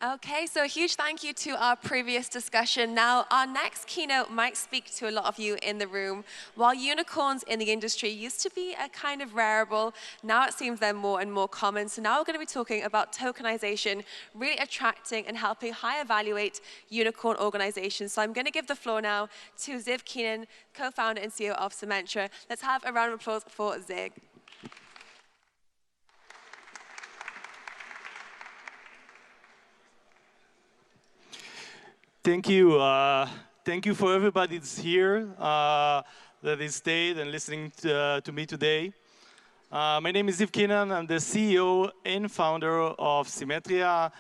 Okay, so a huge thank you to our previous discussion. Now, our next keynote might speak to a lot of you in the room. While unicorns in the industry used to be a kind of rarable, now it seems they're more and more common. So now we're going to be talking about tokenization, really attracting and helping high evaluate unicorn organizations. So I'm going to give the floor now to Ziv Keenan, co-founder and CEO of Simetria. Let's have a round of applause for Ziv. Thank you. Thank you for everybody that's here, that is stayed and listening to me today. My name is Ziv Keenan. I'm the CEO and founder of Simetria.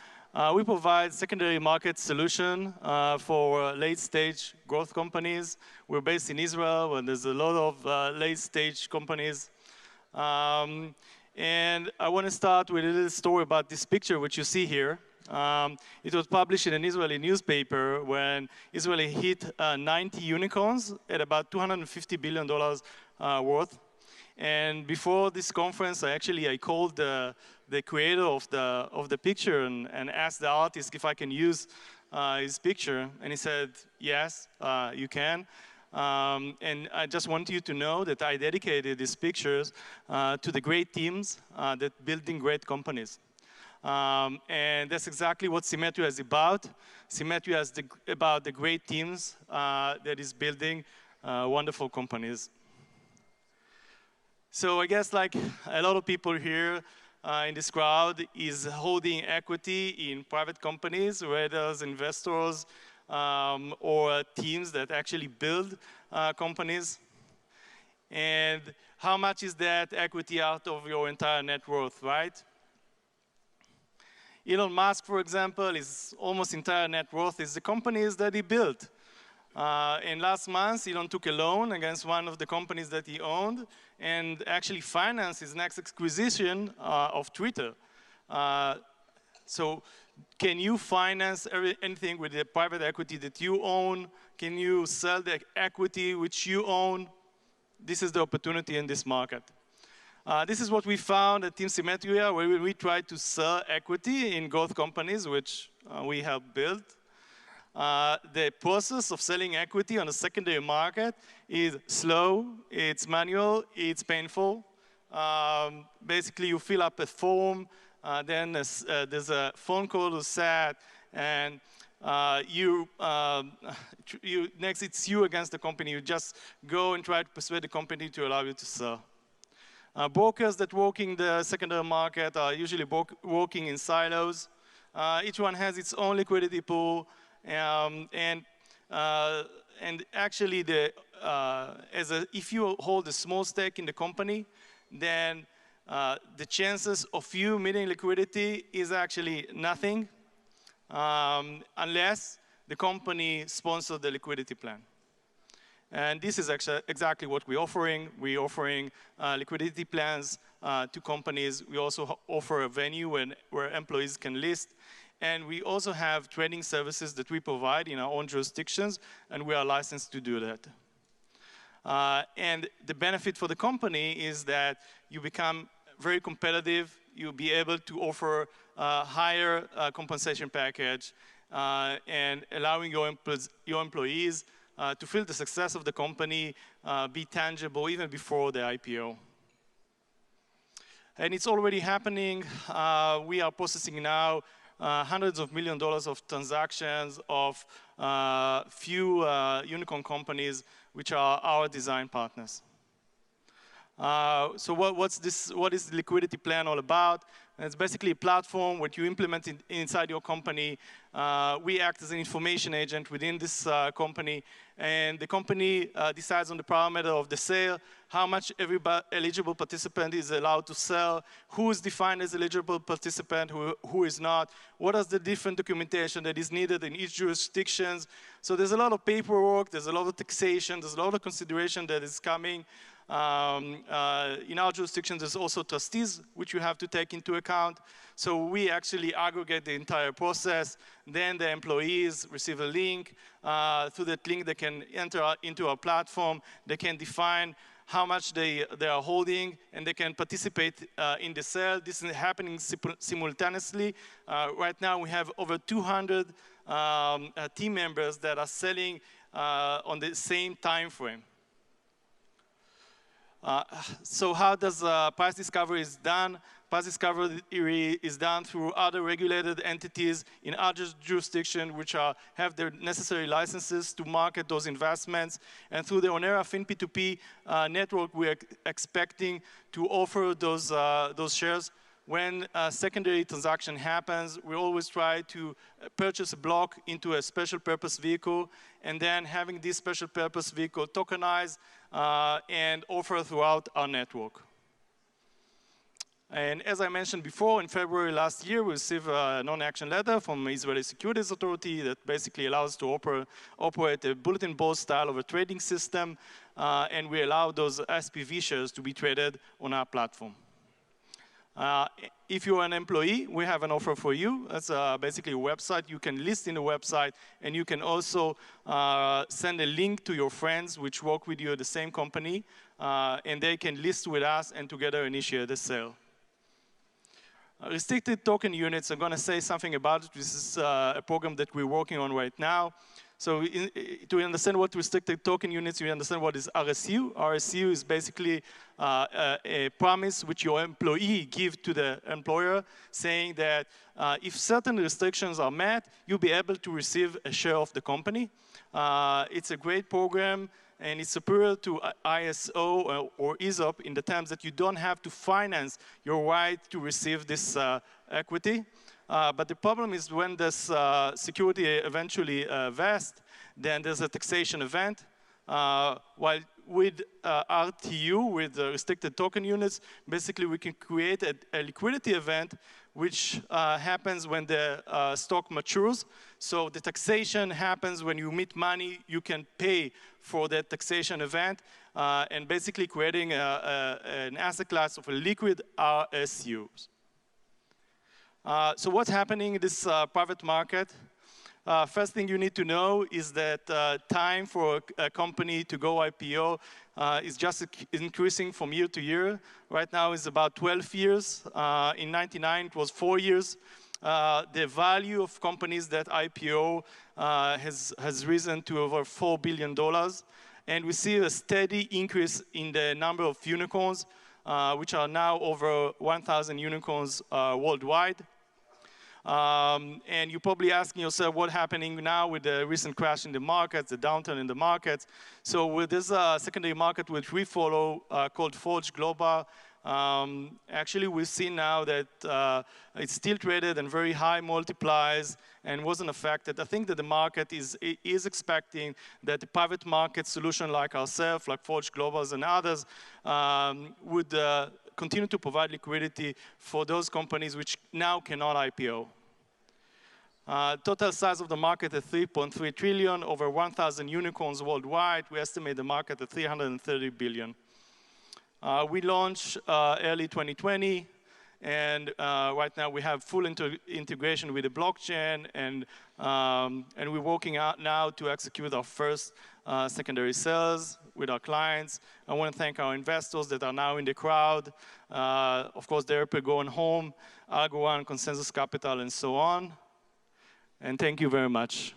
We provide secondary market solution for late-stage growth companies. We're based in Israel, where there's a lot of late-stage companies. And I want to start with a little story about this picture, which you see here. It was published in an Israeli newspaper when Israel hit 90 unicorns at about $250 billion worth. And before this conference, I called the creator of the picture and asked the artist if I can use his picture. And he said, yes, you can. And I just want you to know that I dedicated these pictures to the great teams that building great companies. And that's exactly what Simetria is about. Simetria is about the great teams that is building wonderful companies. So I guess like a lot of people here in this crowd is holding equity in private companies, whether as investors or teams that actually build companies. And how much is that equity out of your entire net worth, right? Elon Musk, for example, his almost entire net worth is the companies that he built. And last month, Elon took a loan against one of the companies that he owned and actually financed his next acquisition of Twitter. So can you finance anything with the private equity that you own? Can you sell the equity which you own? This is the opportunity in this market. This is what we found at Team Simetria, where we tried to sell equity in growth companies, which we have built. The process of selling equity on the secondary market is slow, it's manual, it's painful. Basically, you fill up a form, then there's a phone call to set, and next it's you against the company. You just go and try to persuade the company to allow you to sell. Brokers that work in the secondary market are usually working in silos. Each one has its own liquidity pool, and actually, if you hold a small stake in the company, then the chances of you meeting liquidity is actually nothing, unless the company sponsors the liquidity plan. And this is actually exactly what we're offering. We're offering liquidity plans to companies. We also offer a venue where employees can list. And we also have trading services that we provide in our own jurisdictions, and we are licensed to do that. And the benefit for the company is that you become very competitive. You'll be able to offer a higher compensation package and allowing your employees to feel the success of the company be tangible even before the IPO. And it's already happening. We are processing now hundreds of millions of dollars of transactions of few unicorn companies, which are our design partners. So what is the liquidity plan all about? It's basically a platform what you implement inside your company. We act as an information agent within this company, and the company decides on the parameter of the sale, how much every eligible participant is allowed to sell, who is defined as eligible participant, who is not, what is the different documentation that is needed in each jurisdiction. So there's a lot of paperwork, there's a lot of taxation, there's a lot of consideration that is coming. In our jurisdictions, there's also trustees, which you have to take into account. So we actually aggregate the entire process. Then the employees receive a link. Through that link, they can enter into our platform. They can define how much they are holding, and they can participate in the sale. This is happening simultaneously. Right now we have over 200 team members that are selling on the same time frame. So how does price discovery is done? Price discovery is done through other regulated entities in other jurisdictions which have their necessary licenses to market those investments. And through the Onera FinP2P network, we are expecting to offer those shares. When a secondary transaction happens, we always try to purchase a block into a special purpose vehicle, and then having this special purpose vehicle tokenized and offer throughout our network. And as I mentioned before, in February last year, we received a non-action letter from the Israeli Securities Authority that basically allows us to operate a bulletin board style of a trading system, and we allow those SPV shares to be traded on our platform. If you're an employee, we have an offer for you. That's basically a website. You can list in the website, and you can also send a link to your friends which work with you at the same company, and they can list with us and together initiate the sale. Restricted token units, I'm going to say something about it. This is a program that we're working on right now. So to understand what restricted token units, you understand what is RSU. RSU is basically a promise which your employee gives to the employer, saying that if certain restrictions are met, you'll be able to receive a share of the company. It's a great program, and it's superior to ISO or ESOP in the terms that you don't have to finance your right to receive this equity. But the problem is when this security eventually vests, then there's a taxation event. While with RTU, with restricted token units, basically we can create a liquidity event which happens when the stock matures. So the taxation happens when you meet money, you can pay for that taxation event, and basically creating an asset class of a liquid RSUs. So what's happening in this private market? First thing you need to know is that time for a company to go IPO is just increasing from year to year. Right now it's about 12 years. In '99 it was 4 years. The value of companies that IPO has risen to over $4 billion. And we see a steady increase in the number of unicorns, which are now over 1,000 unicorns worldwide. And you're probably asking yourself what's happening now with the recent crash in the markets, the downturn in the markets. So with this secondary market which we follow called Forge Global, actually we see now that it's still traded and very high multiplies and wasn't affected. I think that the market is expecting that the private market solution like ourselves, like Forge Globals and others, would continue to provide liquidity for those companies which now cannot IPO. Total size of the market at 3.3 trillion, over 1,000 unicorns worldwide. We estimate the market at 330 billion. We launched early 2020, and right now we have full integration with the blockchain, and we're working out now to execute our first secondary sales with our clients. I want to thank our investors that are now in the crowd. Of course, Derpe Going Home, Algo One, Consensus Capital, and so on. And thank you very much.